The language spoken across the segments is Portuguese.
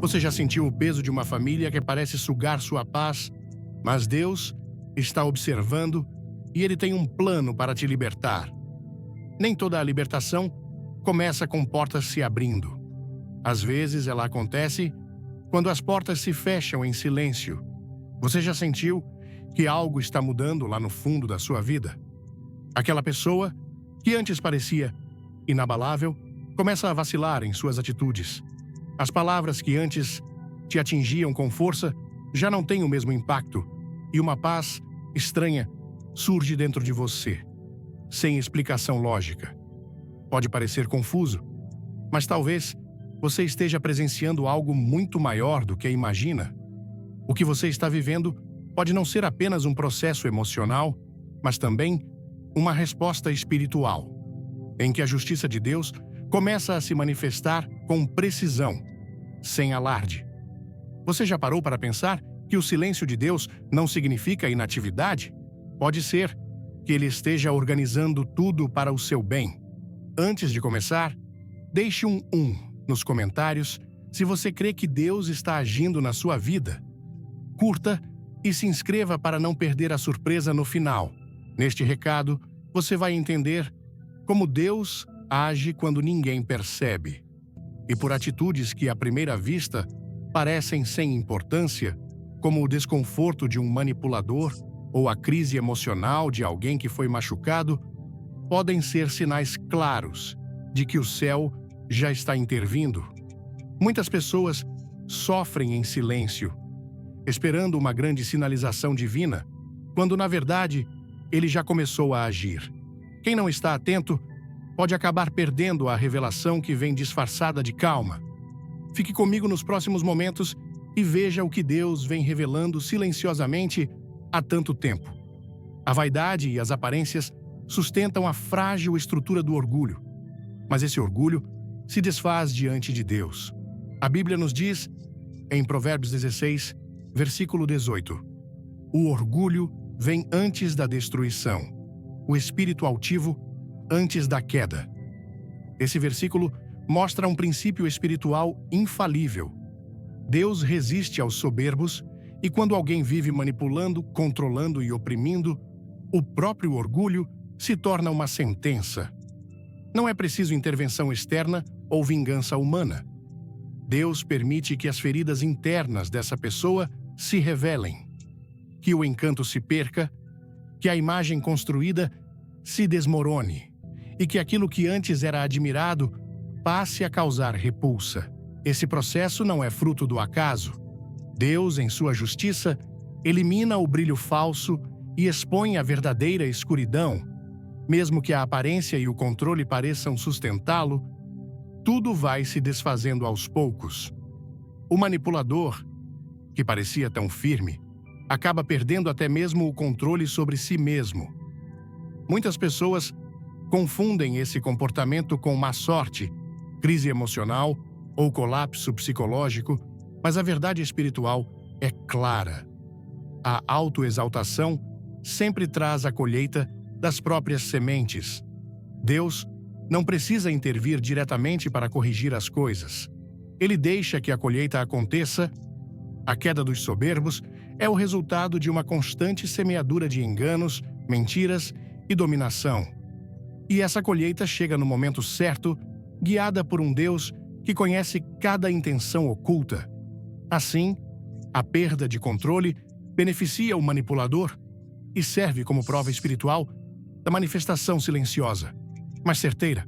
Você já sentiu o peso de uma família que parece sugar sua paz, mas Deus está observando e Ele tem um plano para te libertar. Nem toda a libertação começa com portas se abrindo. Às vezes ela acontece quando as portas se fecham em silêncio. Você já sentiu que algo está mudando lá no fundo da sua vida? Aquela pessoa que antes parecia inabalável começa a vacilar em suas atitudes. As palavras que antes te atingiam com força já não têm o mesmo impacto e uma paz estranha surge dentro de você, sem explicação lógica. Pode parecer confuso, mas talvez você esteja presenciando algo muito maior do que imagina. O que você está vivendo pode não ser apenas um processo emocional, mas também uma resposta espiritual, em que a justiça de Deus começa a se manifestar com precisão, sem alarde. Você já parou para pensar que o silêncio de Deus não significa inatividade? Pode ser que Ele esteja organizando tudo para o seu bem. Antes de começar, deixe um nos comentários se você crê que Deus está agindo na sua vida. Curta e se inscreva para não perder a surpresa no final. Neste recado, você vai entender como Deus age quando ninguém percebe. E por atitudes que, à primeira vista, parecem sem importância, como o desconforto de um manipulador ou a crise emocional de alguém que foi machucado, podem ser sinais claros de que o céu já está intervindo. Muitas pessoas sofrem em silêncio, esperando uma grande sinalização divina, quando, na verdade, Ele já começou a agir. Quem não está atento pode acabar perdendo a revelação que vem disfarçada de calma. Fique comigo nos próximos momentos e veja o que Deus vem revelando silenciosamente há tanto tempo. A vaidade e as aparências sustentam a frágil estrutura do orgulho, mas esse orgulho se desfaz diante de Deus. A Bíblia nos diz, em Provérbios 16, versículo 18, o orgulho vem antes da destruição, o espírito altivo antes da queda. Esse versículo mostra um princípio espiritual infalível. Deus resiste aos soberbos e quando alguém vive manipulando, controlando e oprimindo, o próprio orgulho se torna uma sentença. Não é preciso intervenção externa ou vingança humana. Deus permite que as feridas internas dessa pessoa se revelem, que o encanto se perca, que a imagem construída se desmorone e que aquilo que antes era admirado passe a causar repulsa. Esse processo não é fruto do acaso. Deus, em sua justiça, elimina o brilho falso e expõe a verdadeira escuridão. Mesmo que a aparência e o controle pareçam sustentá-lo, tudo vai se desfazendo aos poucos. O manipulador, que parecia tão firme, acaba perdendo até mesmo o controle sobre si mesmo. Muitas pessoas confundem esse comportamento com má sorte, crise emocional ou colapso psicológico, mas a verdade espiritual é clara. A autoexaltação sempre traz a colheita das próprias sementes. Deus não precisa intervir diretamente para corrigir as coisas. Ele deixa que a colheita aconteça. A queda dos soberbos é o resultado de uma constante semeadura de enganos, mentiras e dominação. E essa colheita chega no momento certo, guiada por um Deus que conhece cada intenção oculta. Assim, a perda de controle beneficia o manipulador e serve como prova espiritual da manifestação silenciosa, mas certeira,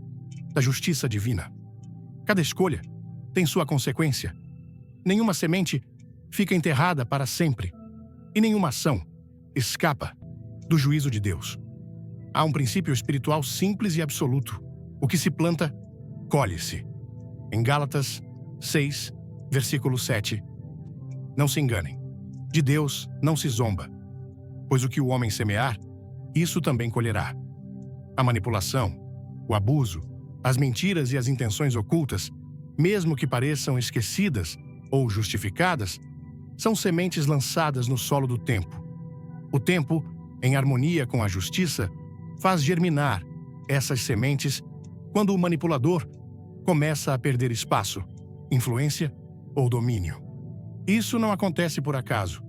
da justiça divina. Cada escolha tem sua consequência. Nenhuma semente fica enterrada para sempre, e nenhuma ação escapa do juízo de Deus. Há um princípio espiritual simples e absoluto. O que se planta, colhe-se. Em Gálatas 6, versículo 7. Não se enganem. De Deus não se zomba, pois o que o homem semear, isso também colherá. A manipulação, o abuso, as mentiras e as intenções ocultas, mesmo que pareçam esquecidas ou justificadas, são sementes lançadas no solo do tempo. O tempo, em harmonia com a justiça, faz germinar essas sementes quando o manipulador começa a perder espaço, influência ou domínio. Isso não acontece por acaso.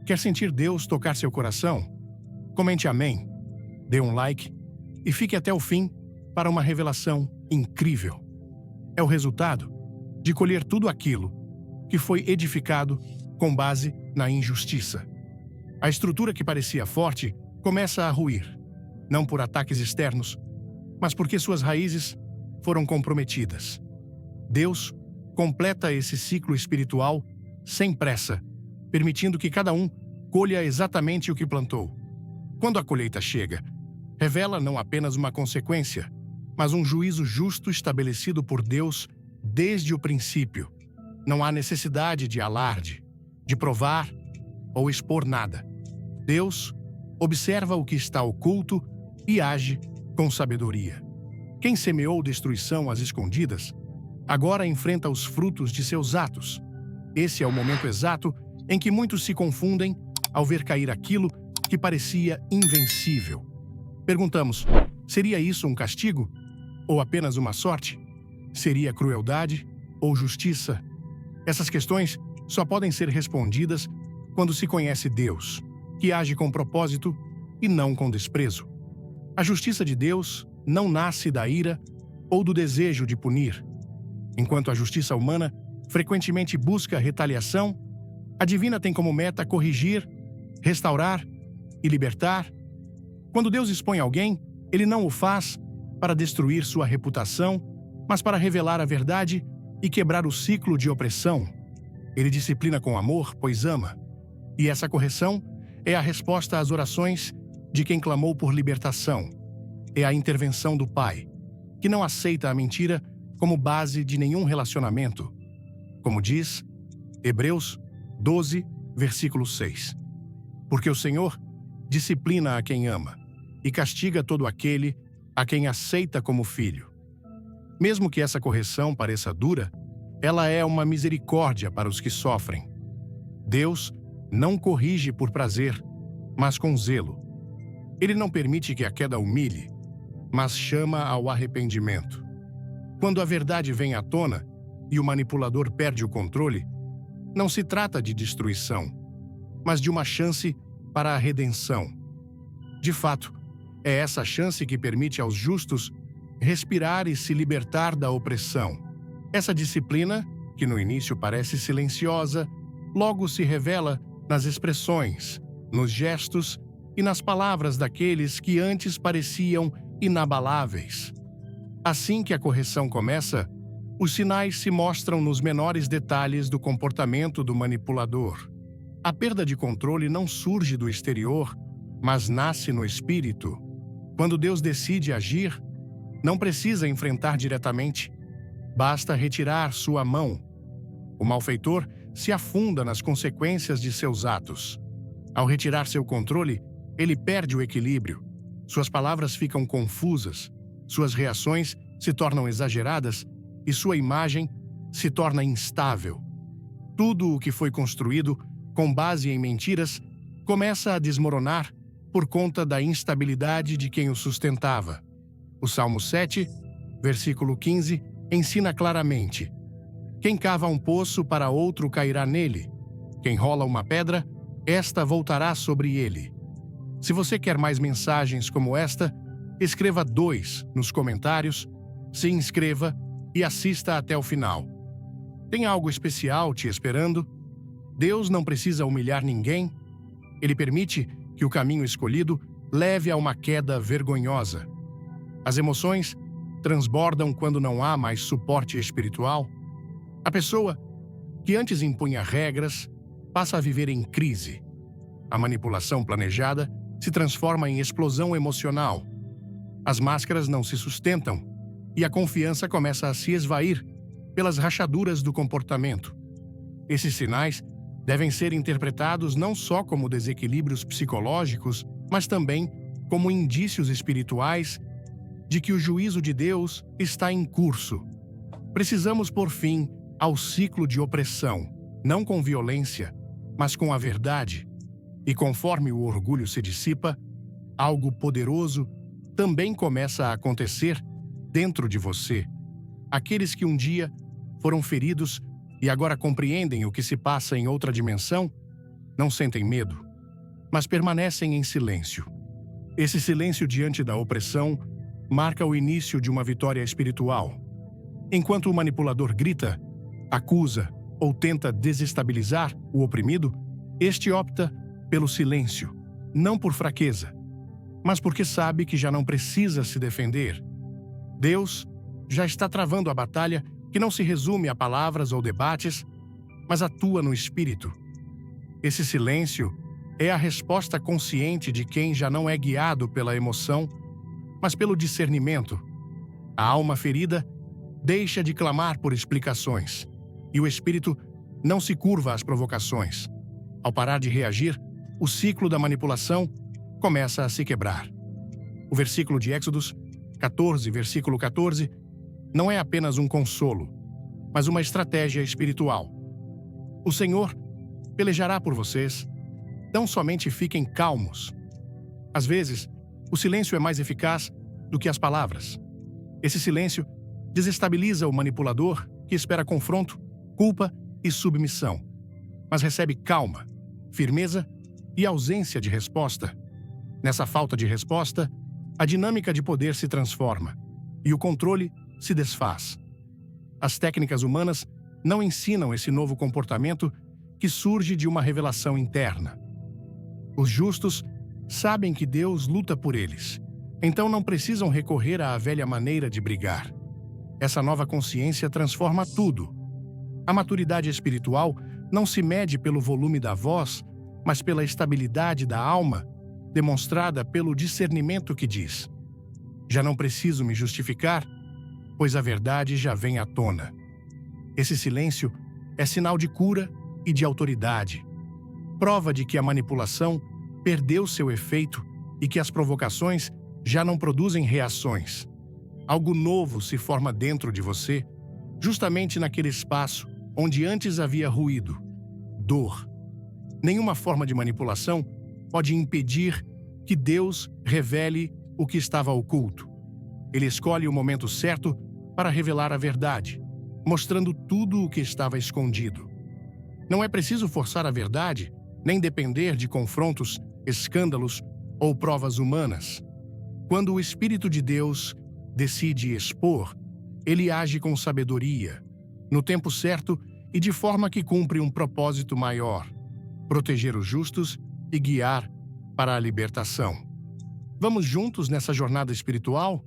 Quer sentir Deus tocar seu coração? Comente amém, dê um like e fique até o fim para uma revelação incrível. É o resultado de colher tudo aquilo que foi edificado com base na injustiça. A estrutura que parecia forte começa a ruir, não por ataques externos, mas porque suas raízes foram comprometidas. Deus completa esse ciclo espiritual sem pressa, permitindo que cada um colha exatamente o que plantou. Quando a colheita chega, revela não apenas uma consequência, mas um juízo justo estabelecido por Deus desde o princípio. Não há necessidade de alarde, de provar ou expor nada. Deus observa o que está oculto e age com sabedoria. Quem semeou destruição às escondidas, agora enfrenta os frutos de seus atos. Esse é o momento exato em que muitos se confundem ao ver cair aquilo que parecia invencível. Perguntamos, seria isso um castigo? Ou apenas uma sorte? Seria crueldade ou justiça? Essas questões só podem ser respondidas quando se conhece Deus, que age com propósito e não com desprezo. A justiça de Deus não nasce da ira ou do desejo de punir. Enquanto a justiça humana frequentemente busca retaliação, a divina tem como meta corrigir, restaurar e libertar. Quando Deus expõe alguém, ele não o faz para destruir sua reputação, mas para revelar a verdade e quebrar o ciclo de opressão. Ele disciplina com amor, pois ama. E essa correção é a resposta às orações de quem clamou por libertação. É a intervenção do Pai, que não aceita a mentira como base de nenhum relacionamento. Como diz Hebreus 12, versículo 6. Porque o Senhor disciplina a quem ama e castiga todo aquele a quem aceita como filho. Mesmo que essa correção pareça dura, ela é uma misericórdia para os que sofrem. Deus não corrige por prazer, mas com zelo. Ele não permite que a queda humilhe, mas chama ao arrependimento. Quando a verdade vem à tona e o manipulador perde o controle, não se trata de destruição, mas de uma chance para a redenção. De fato, é essa chance que permite aos justos respirar e se libertar da opressão. Essa disciplina, que no início parece silenciosa, logo se revela nas expressões, nos gestos e nas palavras daqueles que antes pareciam inabaláveis. Assim que a correção começa, os sinais se mostram nos menores detalhes do comportamento do manipulador. A perda de controle não surge do exterior, mas nasce no espírito. Quando Deus decide agir, não precisa enfrentar diretamente. Basta retirar sua mão. O malfeitor se afunda nas consequências de seus atos. Ao retirar seu controle, ele perde o equilíbrio. Suas palavras ficam confusas, suas reações se tornam exageradas e sua imagem se torna instável. Tudo o que foi construído com base em mentiras começa a desmoronar por conta da instabilidade de quem o sustentava. O Salmo 7, versículo 15, ensina claramente: quem cava um poço para outro cairá nele. Quem rola uma pedra, esta voltará sobre ele. Se você quer mais mensagens como esta, escreva 2 nos comentários, se inscreva e assista até o final. Tem algo especial te esperando? Deus não precisa humilhar ninguém. Ele permite que o caminho escolhido leve a uma queda vergonhosa. As emoções transbordam quando não há mais suporte espiritual. A pessoa que antes impunha regras passa a viver em crise. A manipulação planejada se transforma em explosão emocional. As máscaras não se sustentam e a confiança começa a se esvair pelas rachaduras do comportamento. Esses sinais devem ser interpretados não só como desequilíbrios psicológicos, mas também como indícios espirituais de que o juízo de Deus está em curso. Precisamos pôr fim ao ciclo de opressão, não com violência, mas com a verdade. E conforme o orgulho se dissipa, algo poderoso também começa a acontecer dentro de você. Aqueles que um dia foram feridos e agora compreendem o que se passa em outra dimensão, não sentem medo, mas permanecem em silêncio. Esse silêncio diante da opressão marca o início de uma vitória espiritual. Enquanto o manipulador grita, acusa ou tenta desestabilizar o oprimido, este opta pelo silêncio, não por fraqueza, mas porque sabe que já não precisa se defender. Deus já está travando a batalha que não se resume a palavras ou debates, mas atua no espírito. Esse silêncio é a resposta consciente de quem já não é guiado pela emoção, mas pelo discernimento. A alma ferida deixa de clamar por explicações, e o espírito não se curva às provocações. Ao parar de reagir, o ciclo da manipulação começa a se quebrar. O versículo de Êxodos 14, versículo 14, não é apenas um consolo, mas uma estratégia espiritual. O Senhor pelejará por vocês. Não somente fiquem calmos. Às vezes, o silêncio é mais eficaz do que as palavras. Esse silêncio desestabiliza o manipulador que espera confronto, culpa e submissão, mas recebe calma, firmeza e ausência de resposta. Nessa falta de resposta, a dinâmica de poder se transforma e o controle se desfaz. As técnicas humanas não ensinam esse novo comportamento que surge de uma revelação interna. Os justos sabem que Deus luta por eles, então não precisam recorrer à velha maneira de brigar. Essa nova consciência transforma tudo. A maturidade espiritual não se mede pelo volume da voz, mas pela estabilidade da alma, demonstrada pelo discernimento que diz: já não preciso me justificar, pois a verdade já vem à tona. Esse silêncio é sinal de cura e de autoridade, prova de que a manipulação perdeu seu efeito e que as provocações já não produzem reações. Algo novo se forma dentro de você, justamente naquele espaço onde antes havia ruído, dor. Nenhuma forma de manipulação pode impedir que Deus revele o que estava oculto. Ele escolhe o momento certo para revelar a verdade, mostrando tudo o que estava escondido. Não é preciso forçar a verdade, nem depender de confrontos, escândalos ou provas humanas. Quando o Espírito de Deus decide expor, ele age com sabedoria, no tempo certo e de forma que cumpre um propósito maior: proteger os justos e guiar para a libertação. Vamos juntos nessa jornada espiritual?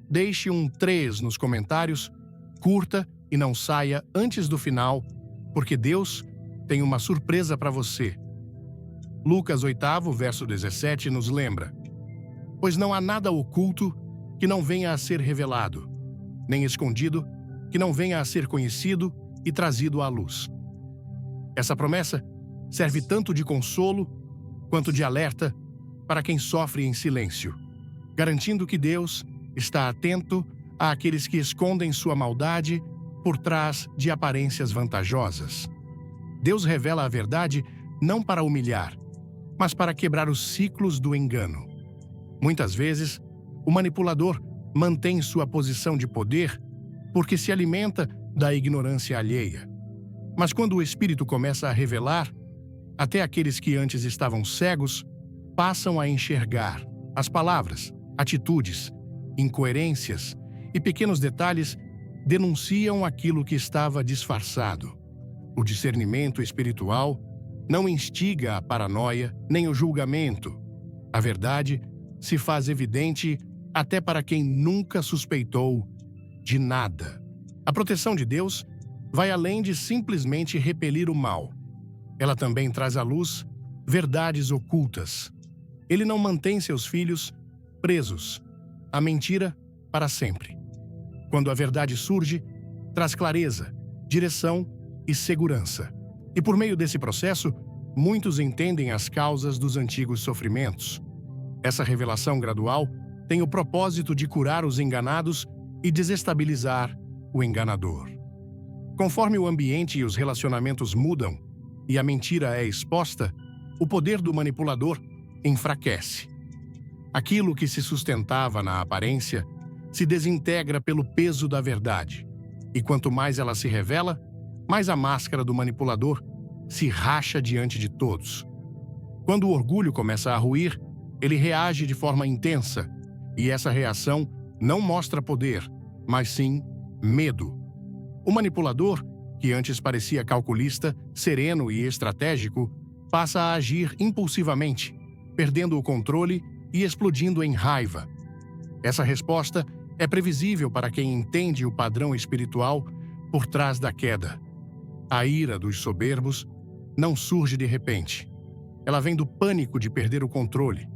Deixe um 3 nos comentários, curta e não saia antes do final, porque Deus tem uma surpresa para você. Lucas 8, verso 17 nos lembra: pois não há nada oculto que não venha a ser revelado, nem escondido que não venha a ser conhecido e trazido à luz. Essa promessa serve tanto de consolo quanto de alerta para quem sofre em silêncio, garantindo que Deus está atento àqueles que escondem sua maldade por trás de aparências vantajosas. Deus revela a verdade não para humilhar, mas para quebrar os ciclos do engano. Muitas vezes, o manipulador mantém sua posição de poder porque se alimenta da ignorância alheia. Mas quando o Espírito começa a revelar, até aqueles que antes estavam cegos passam a enxergar. As palavras, atitudes, incoerências e pequenos detalhes denunciam aquilo que estava disfarçado. O discernimento espiritual não instiga a paranoia nem o julgamento. A verdade se faz evidente até para quem nunca suspeitou de nada. A proteção de Deus vai além de simplesmente repelir o mal. Ela também traz à luz verdades ocultas. Ele não mantém seus filhos presos à mentira para sempre. Quando a verdade surge, traz clareza, direção e segurança. E por meio desse processo, muitos entendem as causas dos antigos sofrimentos. Essa revelação gradual tem o propósito de curar os enganados e desestabilizar o enganador. Conforme o ambiente e os relacionamentos mudam e a mentira é exposta, o poder do manipulador enfraquece. Aquilo que se sustentava na aparência se desintegra pelo peso da verdade. E quanto mais ela se revela, mais a máscara do manipulador se racha diante de todos. Quando o orgulho começa a ruir, ele reage de forma intensa, e essa reação não mostra poder, mas sim medo. O manipulador, que antes parecia calculista, sereno e estratégico, passa a agir impulsivamente, perdendo o controle e explodindo em raiva. Essa resposta é previsível para quem entende o padrão espiritual por trás da queda. A ira dos soberbos não surge de repente. Ela vem do pânico de perder o controle,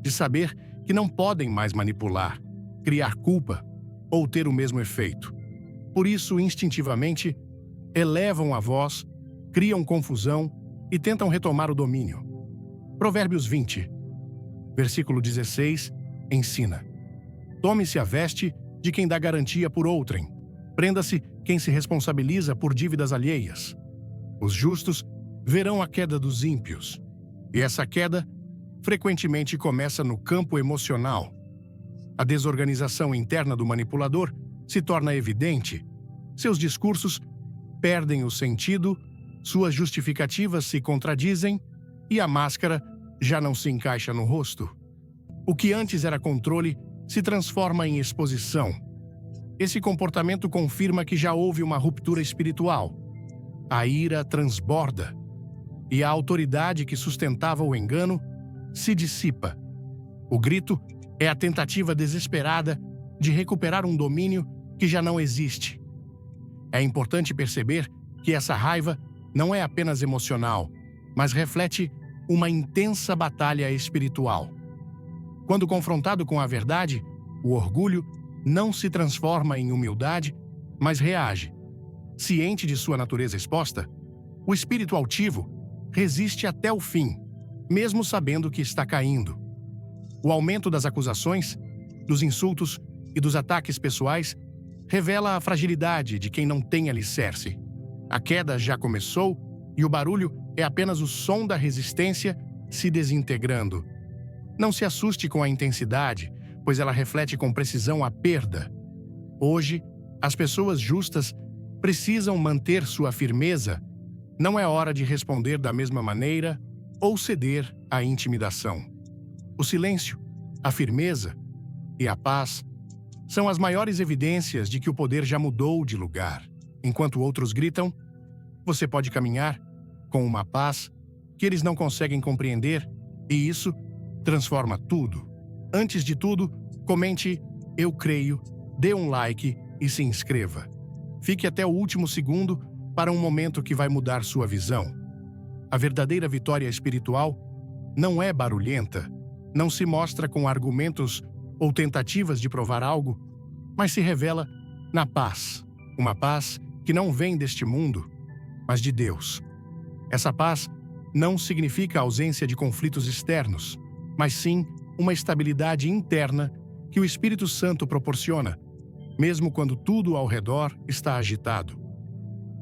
de saber que não podem mais manipular, criar culpa ou ter o mesmo efeito. Por isso, instintivamente, elevam a voz, criam confusão e tentam retomar o domínio. Provérbios 20, versículo 16, ensina: tome-se a veste de quem dá garantia por outrem. Prenda-se quem se responsabiliza por dívidas alheias. Os justos verão a queda dos ímpios. E essa queda frequentemente começa no campo emocional. A desorganização interna do manipulador se torna evidente. Seus discursos perdem o sentido, suas justificativas se contradizem e a máscara já não se encaixa no rosto. O que antes era controle se transforma em exposição. Esse comportamento confirma que já houve uma ruptura espiritual. A ira transborda e a autoridade que sustentava o engano se dissipa. O grito é a tentativa desesperada de recuperar um domínio que já não existe. É importante perceber que essa raiva não é apenas emocional, mas reflete uma intensa batalha espiritual. Quando confrontado com a verdade, o orgulho não se transforma em humildade, mas reage. Ciente de sua natureza exposta, o espírito altivo resiste até o fim, mesmo sabendo que está caindo. O aumento das acusações, dos insultos e dos ataques pessoais revela a fragilidade de quem não tem alicerce. A queda já começou e o barulho é apenas o som da resistência se desintegrando. Não se assuste com a intensidade, pois ela reflete com precisão a perda. Hoje, as pessoas justas precisam manter sua firmeza. Não é hora de responder da mesma maneira ou ceder à intimidação. O silêncio, a firmeza e a paz são as maiores evidências de que o poder já mudou de lugar. Enquanto outros gritam, você pode caminhar com uma paz que eles não conseguem compreender, e isso transforma tudo. Antes de tudo, comente "Eu creio", dê um like e se inscreva. Fique até o último segundo para um momento que vai mudar sua visão. A verdadeira vitória espiritual não é barulhenta, não se mostra com argumentos ou tentativas de provar algo, mas se revela na paz. Uma paz que não vem deste mundo, mas de Deus. Essa paz não significa a ausência de conflitos externos, mas sim uma estabilidade interna que o Espírito Santo proporciona, mesmo quando tudo ao redor está agitado.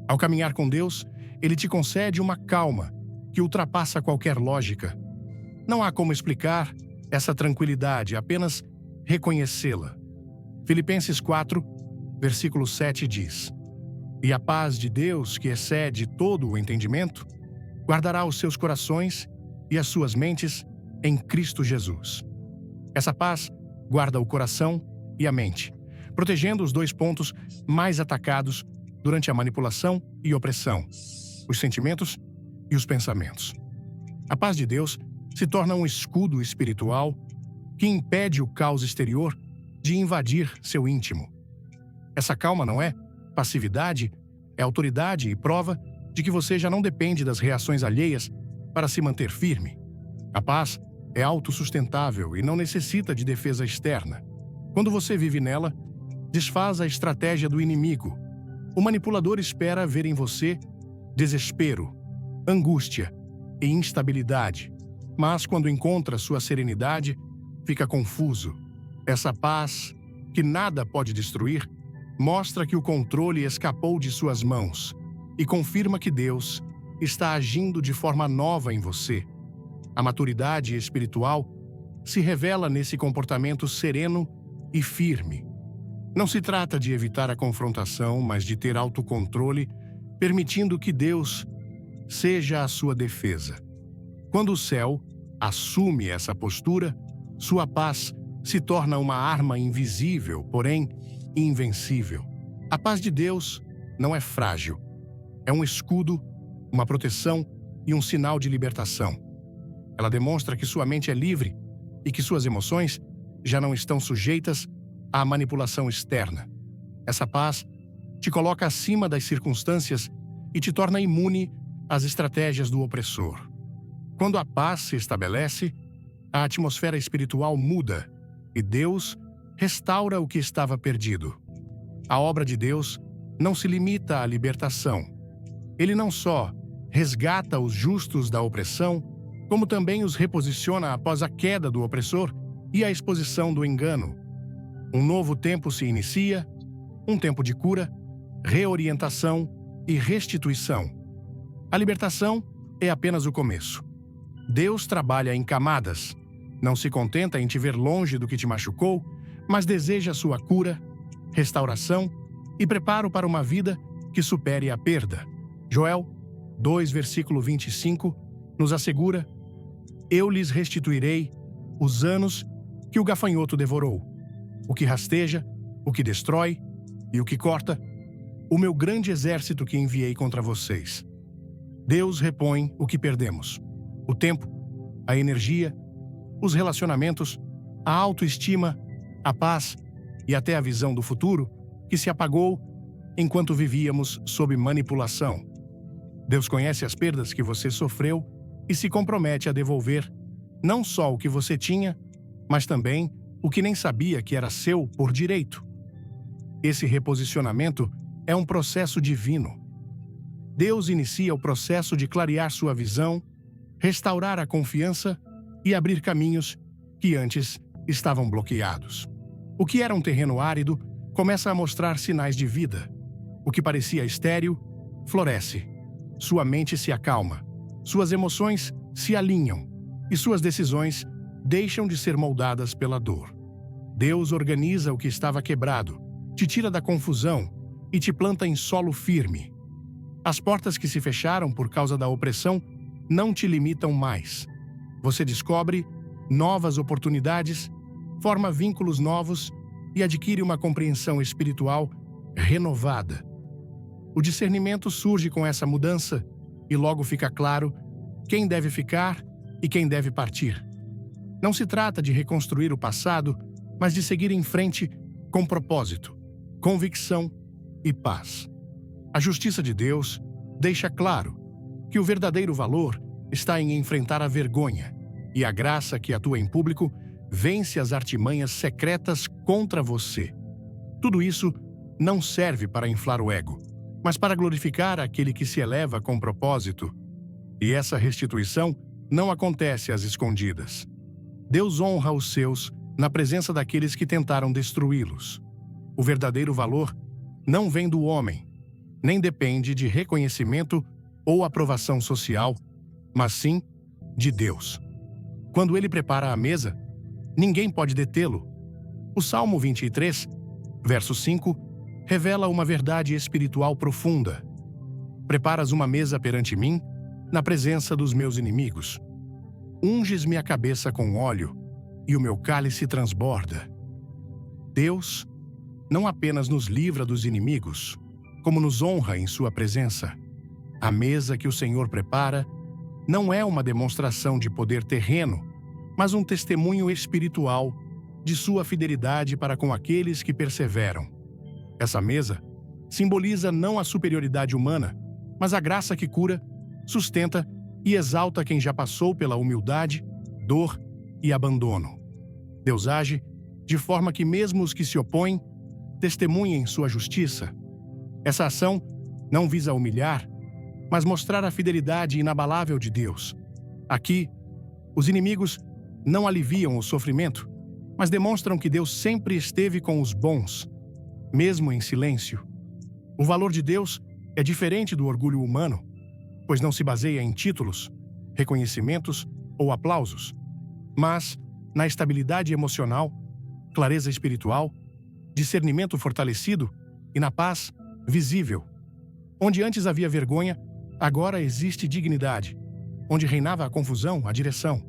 Ao caminhar com Deus, Ele te concede uma calma que ultrapassa qualquer lógica. Não há como explicar essa tranquilidade, apenas reconhecê-la. Filipenses 4, versículo 7 diz: "E a paz de Deus, que excede todo o entendimento, guardará os seus corações e as suas mentes em Cristo Jesus." Essa paz guarda o coração e a mente, protegendo os dois pontos mais atacados durante a manipulação e opressão: os sentimentos e os pensamentos. A paz de Deus se torna um escudo espiritual que impede o caos exterior de invadir seu íntimo. Essa calma não é passividade, é autoridade e prova de que você já não depende das reações alheias para se manter firme. A paz é autossustentável e não necessita de defesa externa. Quando você vive nela, desfaz a estratégia do inimigo. O manipulador espera ver em você desespero, angústia e instabilidade, mas quando encontra sua serenidade, fica confuso. Essa paz, que nada pode destruir, mostra que o controle escapou de suas mãos e confirma que Deus está agindo de forma nova em você. A maturidade espiritual se revela nesse comportamento sereno e firme. Não se trata de evitar a confrontação, mas de ter autocontrole permitindo que Deus seja a sua defesa. Quando o céu assume essa postura, sua paz se torna uma arma invisível, porém invencível. A paz de Deus não é frágil. É um escudo, uma proteção e um sinal de libertação. Ela demonstra que sua mente é livre e que suas emoções já não estão sujeitas à manipulação externa. Essa paz te coloca acima das circunstâncias e te torna imune às estratégias do opressor. Quando a paz se estabelece, a atmosfera espiritual muda e Deus restaura o que estava perdido. A obra de Deus não se limita à libertação. Ele não só resgata os justos da opressão, como também os reposiciona após a queda do opressor e a exposição do engano. Um novo tempo se inicia, um tempo de cura, reorientação e restituição. A libertação é apenas o começo. Deus trabalha em camadas. Não se contenta em te ver longe do que te machucou, mas deseja sua cura, restauração e preparo para uma vida que supere a perda. Joel 2, versículo 25, nos assegura: eu lhes restituirei os anos que o gafanhoto devorou, o que rasteja, o que destrói e o que corta, o meu grande exército que enviei contra vocês. Deus repõe o que perdemos: o tempo, a energia, os relacionamentos, a autoestima, a paz e até a visão do futuro que se apagou enquanto vivíamos sob manipulação. Deus conhece as perdas que você sofreu e se compromete a devolver não só o que você tinha, mas também o que nem sabia que era seu por direito. Esse reposicionamento é um processo divino. Deus inicia o processo de clarear sua visão, restaurar a confiança e abrir caminhos que antes estavam bloqueados. O que era um terreno árido começa a mostrar sinais de vida. O que parecia estéril floresce. Sua mente se acalma, suas emoções se alinham e suas decisões deixam de ser moldadas pela dor. Deus organiza o que estava quebrado, te tira da confusão e te planta em solo firme. As portas que se fecharam por causa da opressão não te limitam mais. Você descobre novas oportunidades, forma vínculos novos e adquire uma compreensão espiritual renovada. O discernimento surge com essa mudança e logo fica claro quem deve ficar e quem deve partir. Não se trata de reconstruir o passado, mas de seguir em frente com propósito, convicção e paz. A justiça de Deus deixa claro que o verdadeiro valor está em enfrentar a vergonha, e a graça que atua em público vence as artimanhas secretas contra você. Tudo isso não serve para inflar o ego, mas para glorificar aquele que se eleva com propósito. E essa restituição não acontece às escondidas. Deus honra os seus na presença daqueles que tentaram destruí-los. O verdadeiro valor não vem do homem, nem depende de reconhecimento ou aprovação social, mas sim de Deus. Quando Ele prepara a mesa, ninguém pode detê-lo. O Salmo 23, verso 5, revela uma verdade espiritual profunda. Preparas uma mesa perante mim, na presença dos meus inimigos. Unges minha cabeça com óleo, e o meu cálice transborda. Deus não apenas nos livra dos inimigos, como nos honra em sua presença. A mesa que o Senhor prepara não é uma demonstração de poder terreno, mas um testemunho espiritual de sua fidelidade para com aqueles que perseveram. Essa mesa simboliza não a superioridade humana, mas a graça que cura, sustenta e exalta quem já passou pela humildade, dor e abandono. Deus age de forma que mesmo os que se opõem testemunhem sua justiça. Essa ação não visa humilhar, mas mostrar a fidelidade inabalável de Deus. Aqui, os inimigos não aliviam o sofrimento, mas demonstram que Deus sempre esteve com os bons, mesmo em silêncio. O valor de Deus é diferente do orgulho humano, pois não se baseia em títulos, reconhecimentos ou aplausos, mas na estabilidade emocional, clareza espiritual, discernimento fortalecido e na paz visível. Onde antes havia vergonha, agora existe dignidade. Onde reinava a confusão, a direção.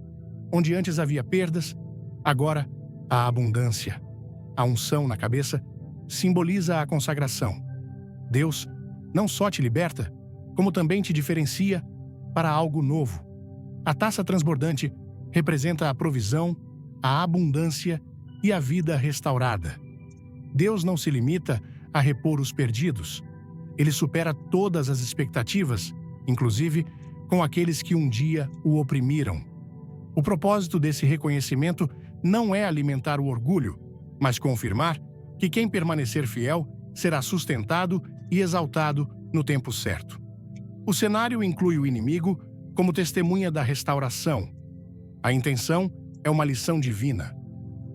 Onde antes havia perdas, agora há abundância. A unção na cabeça simboliza a consagração. Deus não só te liberta, como também te diferencia para algo novo. A taça transbordante representa a provisão, a abundância e a vida restaurada. Deus não se limita a repor os perdidos. Ele supera todas as expectativas, inclusive com aqueles que um dia o oprimiram. O propósito desse reconhecimento não é alimentar o orgulho, mas confirmar que quem permanecer fiel será sustentado e exaltado no tempo certo. O cenário inclui o inimigo como testemunha da restauração. A intenção é uma lição divina: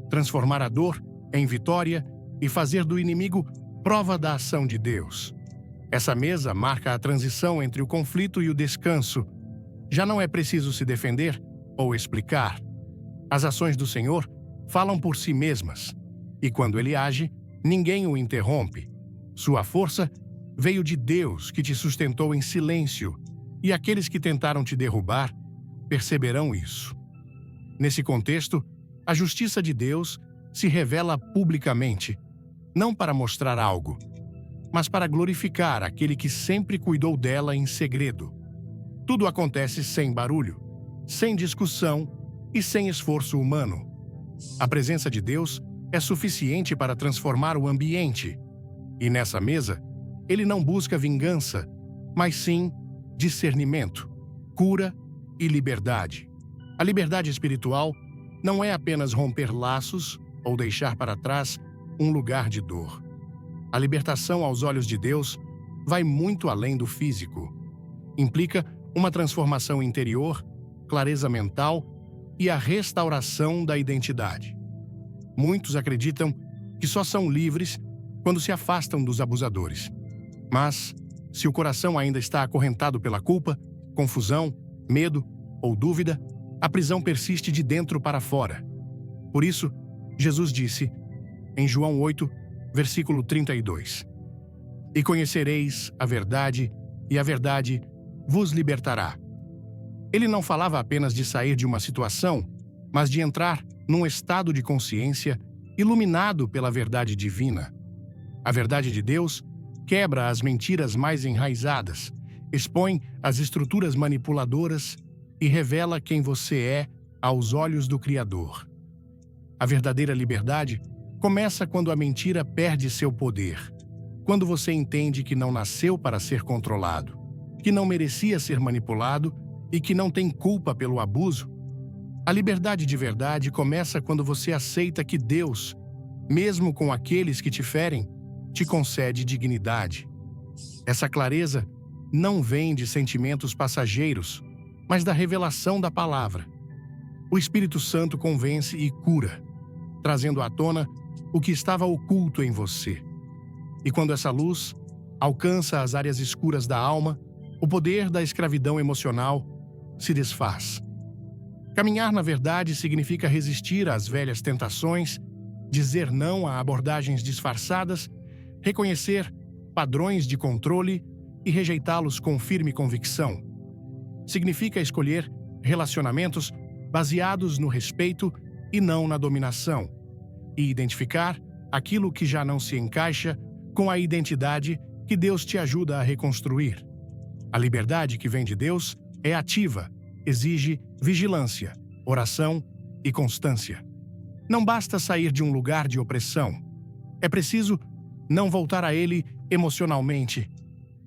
transformar a dor em vitória e fazer do inimigo prova da ação de Deus. Essa mesa marca a transição entre o conflito e o descanso. Já não é preciso se defender ou explicar. As ações do Senhor falam por si mesmas, e quando Ele age, ninguém o interrompe. Sua força veio de Deus, que te sustentou em silêncio, e aqueles que tentaram te derrubar perceberão isso. Nesse contexto, a justiça de Deus se revela publicamente, não para mostrar algo, mas para glorificar aquele que sempre cuidou dela em segredo. Tudo acontece sem barulho, sem discussão e sem esforço humano. A presença de Deus é suficiente para transformar o ambiente. E nessa mesa, Ele não busca vingança, mas sim discernimento, cura e liberdade. A liberdade espiritual não é apenas romper laços ou deixar para trás um lugar de dor. A libertação aos olhos de Deus vai muito além do físico. Implica uma transformação interior, clareza mental e a restauração da identidade. Muitos acreditam que só são livres quando se afastam dos abusadores. Mas, se o coração ainda está acorrentado pela culpa, confusão, medo ou dúvida, a prisão persiste de dentro para fora. Por isso, Jesus disse, em João 8, versículo 32, "E conhecereis a verdade, e a verdade vos libertará." Ele não falava apenas de sair de uma situação, mas de entrar num estado de consciência iluminado pela verdade divina. A verdade de Deus quebra as mentiras mais enraizadas, expõe as estruturas manipuladoras e revela quem você é aos olhos do Criador. A verdadeira liberdade começa quando a mentira perde seu poder, quando você entende que não nasceu para ser controlado, que não merecia ser manipulado e que não tem culpa pelo abuso. A liberdade de verdade começa quando você aceita que Deus, mesmo com aqueles que te ferem, te concede dignidade. Essa clareza não vem de sentimentos passageiros, mas da revelação da palavra. O Espírito Santo convence e cura, trazendo à tona o que estava oculto em você. E quando essa luz alcança as áreas escuras da alma, o poder da escravidão emocional se desfaz. Caminhar na verdade significa resistir às velhas tentações, dizer não a abordagens disfarçadas, reconhecer padrões de controle e rejeitá-los com firme convicção. Significa escolher relacionamentos baseados no respeito e não na dominação, e identificar aquilo que já não se encaixa com a identidade que Deus te ajuda a reconstruir. A liberdade que vem de Deus é ativa, exige vigilância, oração e constância. Não basta sair de um lugar de opressão. É preciso não voltar a ele emocionalmente.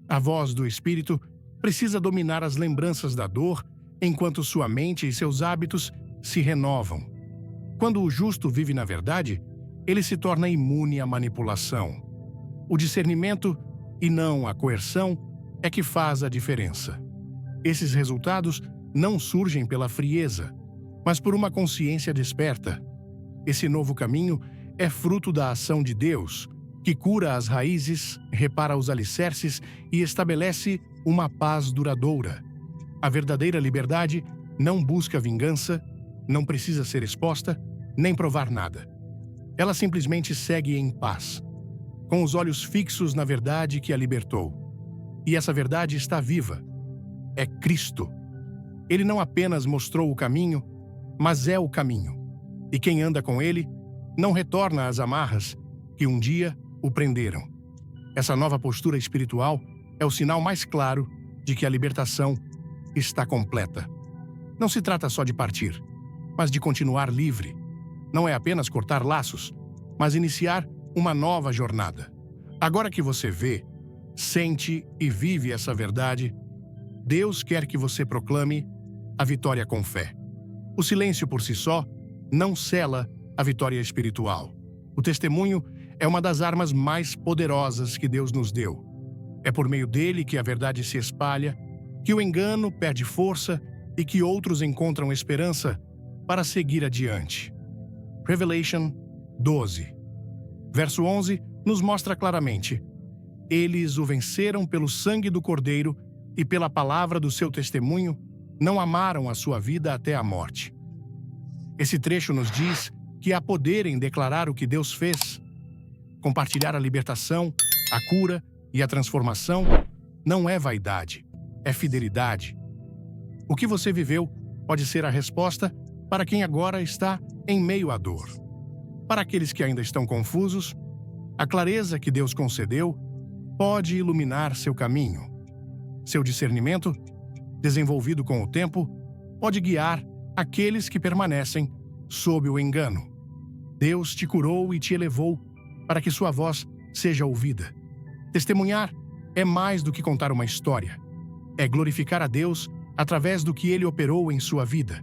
A voz do Espírito precisa dominar as lembranças da dor enquanto sua mente e seus hábitos se renovam. Quando o justo vive na verdade, ele se torna imune à manipulação. O discernimento, e não a coerção, é que faz a diferença. Esses resultados não surgem pela frieza, mas por uma consciência desperta. Esse novo caminho é fruto da ação de Deus, que cura as raízes, repara os alicerces e estabelece uma paz duradoura. A verdadeira liberdade não busca vingança, não precisa ser exposta, nem provar nada. Ela simplesmente segue em paz, com os olhos fixos na verdade que a libertou. E essa verdade está viva. É Cristo. Ele não apenas mostrou o caminho, mas é o caminho. E quem anda com ele não retorna às amarras que um dia o prenderam. Essa nova postura espiritual é o sinal mais claro de que a libertação está completa. Não se trata só de partir, mas de continuar livre. Não é apenas cortar laços, mas iniciar uma nova jornada. Agora que você vê, sente e vive essa verdade, Deus quer que você proclame a vitória com fé. O silêncio por si só não sela a vitória espiritual. O testemunho é uma das armas mais poderosas que Deus nos deu. É por meio dele que a verdade se espalha, que o engano perde força e que outros encontram esperança para seguir adiante. Revelation 12, verso 11, nos mostra claramente: eles o venceram pelo sangue do Cordeiro e pela palavra do seu testemunho, não amaram a sua vida até a morte. Esse trecho nos diz que há poder em declarar o que Deus fez. Compartilhar a libertação, a cura e a transformação não é vaidade, é fidelidade. O que você viveu pode ser a resposta para quem agora está em meio à dor. Para aqueles que ainda estão confusos, a clareza que Deus concedeu pode iluminar seu caminho. Seu discernimento, desenvolvido com o tempo, pode guiar aqueles que permanecem sob o engano. Deus te curou e te elevou para que sua voz seja ouvida. Testemunhar é mais do que contar uma história. É glorificar a Deus através do que Ele operou em sua vida.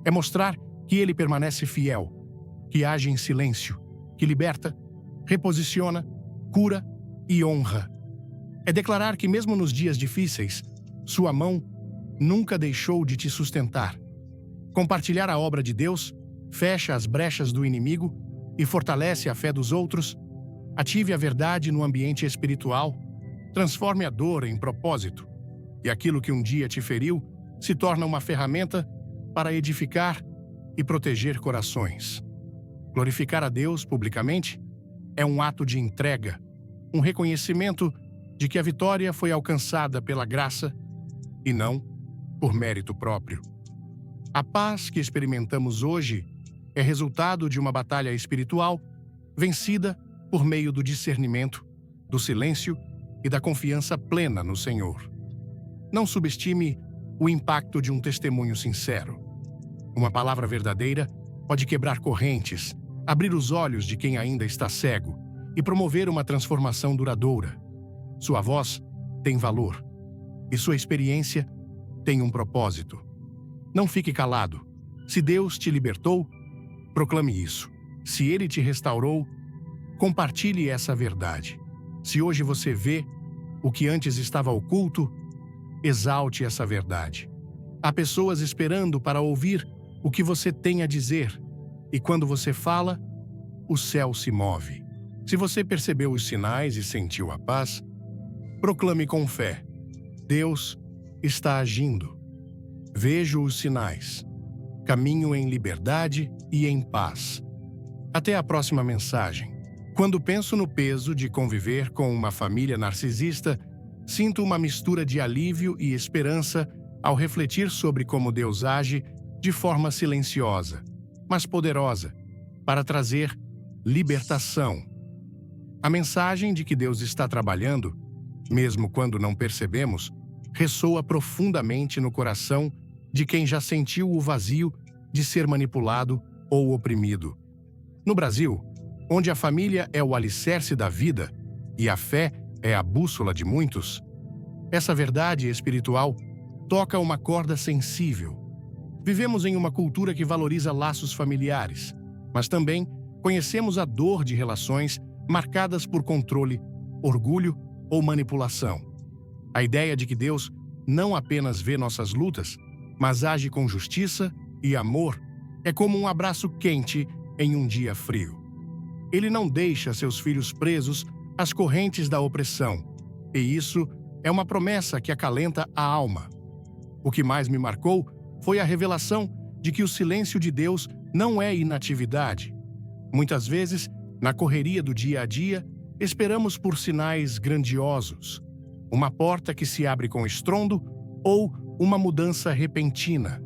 É mostrar que Ele permanece fiel, que age em silêncio, que liberta, reposiciona, cura e honra. É declarar que mesmo nos dias difíceis, sua mão nunca deixou de te sustentar. Compartilhar a obra de Deus fecha as brechas do inimigo e fortalece a fé dos outros. Ative a verdade no ambiente espiritual, transforme a dor em propósito, e aquilo que um dia te feriu se torna uma ferramenta para edificar e proteger corações. Glorificar a Deus publicamente é um ato de entrega, um reconhecimento de que a vitória foi alcançada pela graça e não por mérito próprio. A paz que experimentamos hoje é resultado de uma batalha espiritual vencida por meio do discernimento, do silêncio e da confiança plena no Senhor. Não subestime o impacto de um testemunho sincero. Uma palavra verdadeira pode quebrar correntes, abrir os olhos de quem ainda está cego e promover uma transformação duradoura. Sua voz tem valor e sua experiência tem um propósito. Não fique calado. Se Deus te libertou, proclame isso. Se Ele te restaurou, compartilhe essa verdade. Se hoje você vê o que antes estava oculto, exalte essa verdade. Há pessoas esperando para ouvir o que você tem a dizer, e quando você fala, o céu se move. Se você percebeu os sinais e sentiu a paz, proclame com fé: Deus está agindo. Vejo os sinais. Caminho em liberdade e em paz. Até a próxima mensagem. Quando penso no peso de conviver com uma família narcisista, sinto uma mistura de alívio e esperança ao refletir sobre como Deus age de forma silenciosa, mas poderosa, para trazer libertação. A mensagem de que Deus está trabalhando, mesmo quando não percebemos, ressoa profundamente no coração de quem já sentiu o vazio de ser manipulado ou oprimido. No Brasil, onde a família é o alicerce da vida e a fé é a bússola de muitos, essa verdade espiritual toca uma corda sensível. Vivemos em uma cultura que valoriza laços familiares, mas também conhecemos a dor de relações marcadas por controle, orgulho ou manipulação. A ideia de que Deus não apenas vê nossas lutas, mas age com justiça e amor é como um abraço quente em um dia frio. Ele não deixa seus filhos presos às correntes da opressão, e isso é uma promessa que acalenta a alma. O que mais me marcou foi a revelação de que o silêncio de Deus não é inatividade. Muitas vezes, na correria do dia a dia, esperamos por sinais grandiosos. uma porta que se abre com estrondo ou uma mudança repentina.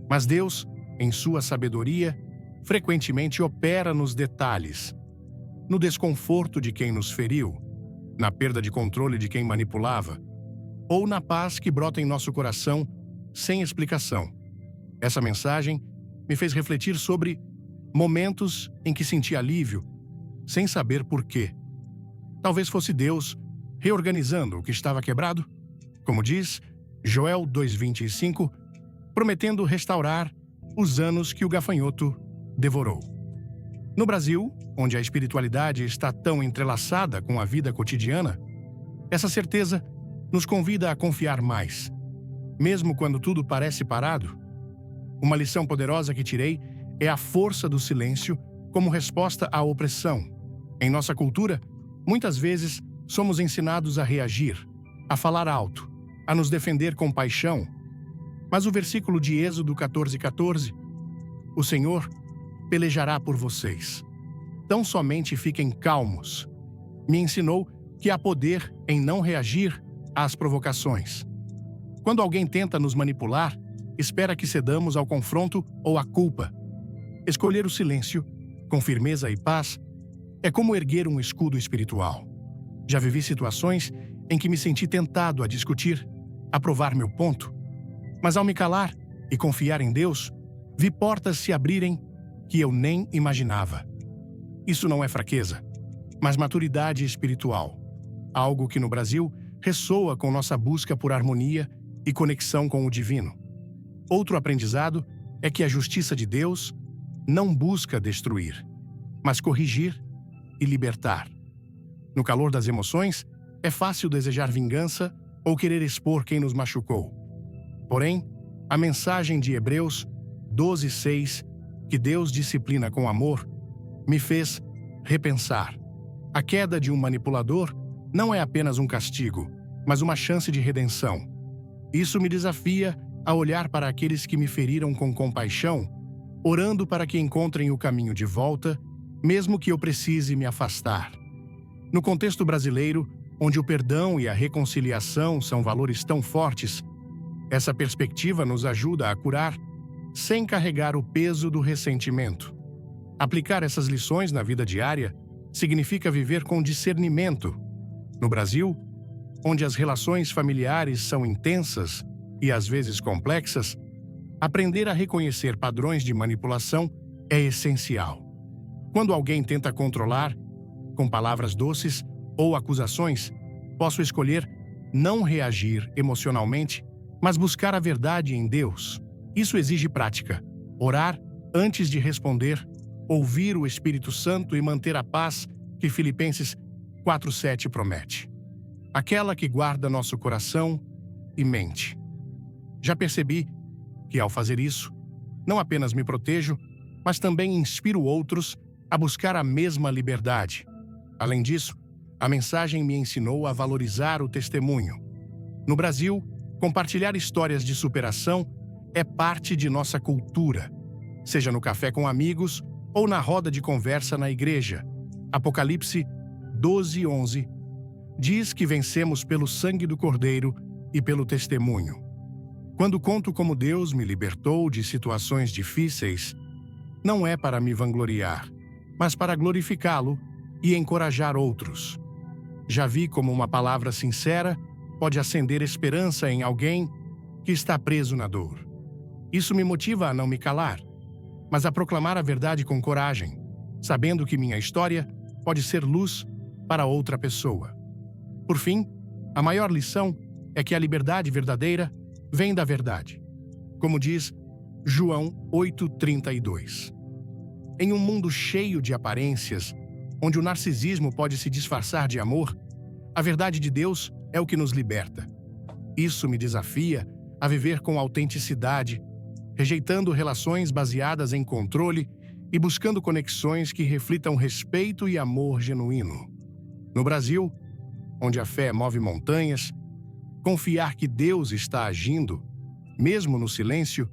Mas Deus, em sua sabedoria, frequentemente opera nos detalhes, no desconforto de quem nos feriu, na perda de controle de quem manipulava, ou na paz que brota em nosso coração sem explicação. Essa mensagem me fez refletir sobre momentos em que senti alívio, sem saber por quê. Talvez fosse Deus reorganizando o que estava quebrado, como diz Joel 2:25, prometendo restaurar os anos que o gafanhoto devorou. No Brasil, onde a espiritualidade está tão entrelaçada com a vida cotidiana, essa certeza nos convida a confiar mais, mesmo quando tudo parece parado. Uma lição poderosa que tirei é a força do silêncio como resposta à opressão. Em nossa cultura, muitas vezes somos ensinados a reagir, a falar alto, a nos defender com paixão. Mas o versículo de Êxodo 14:14, o Senhor pelejará por vocês. Tão somente fiquem calmos, me ensinou que há poder em não reagir às provocações. Quando alguém tenta nos manipular, espera que cedamos ao confronto ou à culpa. Escolher o silêncio, com firmeza e paz, é como erguer um escudo espiritual. Já vivi situações em que me senti tentado a discutir, a provar meu ponto. Mas ao me calar e confiar em Deus, vi portas se abrirem que eu nem imaginava. Isso não é fraqueza, mas maturidade espiritual. Algo que no Brasil ressoa com nossa busca por harmonia e conexão com o divino. Outro aprendizado é que a justiça de Deus não busca destruir, mas corrigir e libertar. No calor das emoções, é fácil desejar vingança ou querer expor quem nos machucou. Porém, a mensagem de Hebreus 12:6, que Deus disciplina com amor, me fez repensar. A queda de um manipulador não é apenas um castigo, mas uma chance de redenção. Isso me desafia a olhar para aqueles que me feriram com compaixão, orando para que encontrem o caminho de volta, mesmo que eu precise me afastar. No contexto brasileiro, onde o perdão e a reconciliação são valores tão fortes, essa perspectiva nos ajuda a curar sem carregar o peso do ressentimento. Aplicar essas lições na vida diária significa viver com discernimento. No Brasil, onde as relações familiares são intensas e às vezes complexas, aprender a reconhecer padrões de manipulação é essencial. Quando alguém tenta controlar, com palavras doces ou acusações, posso escolher não reagir emocionalmente, mas buscar a verdade em Deus. Isso exige prática. Orar antes de responder, ouvir o Espírito Santo e manter a paz que Filipenses 4:7 promete. Aquela que guarda nosso coração e mente. Já percebi que, ao fazer isso, não apenas me protejo, mas também inspiro outros a buscar a mesma liberdade. Além disso, a mensagem me ensinou a valorizar o testemunho. No Brasil, compartilhar histórias de superação é parte de nossa cultura, seja no café com amigos ou na roda de conversa na igreja. Apocalipse 12:11 diz que vencemos pelo sangue do Cordeiro e pelo testemunho. Quando conto como Deus me libertou de situações difíceis, não é para me vangloriar, mas para glorificá-lo e encorajar outros. Já vi como uma palavra sincera pode acender esperança em alguém que está preso na dor. Isso me motiva a não me calar, mas a proclamar a verdade com coragem, sabendo que minha história pode ser luz para outra pessoa. Por fim, a maior lição é que a liberdade verdadeira vem da verdade. Como diz João 8:32. Em um mundo cheio de aparências, onde o narcisismo pode se disfarçar de amor, a verdade de Deus é o que nos liberta. Isso me desafia a viver com autenticidade, rejeitando relações baseadas em controle e buscando conexões que reflitam respeito e amor genuíno. No Brasil, onde a fé move montanhas, confiar que Deus está agindo, mesmo no silêncio,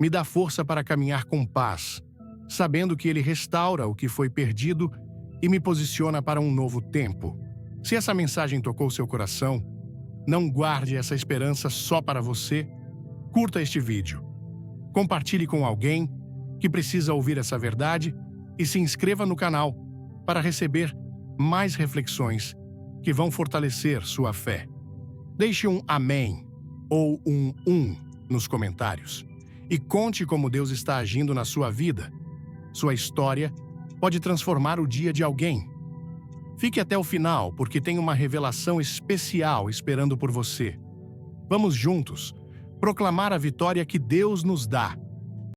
me dá força para caminhar com paz, sabendo que Ele restaura o que foi perdido e me posiciona para um novo tempo. Se essa mensagem tocou seu coração, Não guarde essa esperança só para você. Curta este vídeo. Compartilhe com alguém que precisa ouvir essa verdade e se inscreva no canal para receber mais reflexões que vão fortalecer sua fé. Deixe um amém ou um nos comentários e conte como Deus está agindo na sua vida. Sua história pode transformar o dia de alguém. Fique até o final, porque tem uma revelação especial esperando por você. Vamos juntos proclamar a vitória que Deus nos dá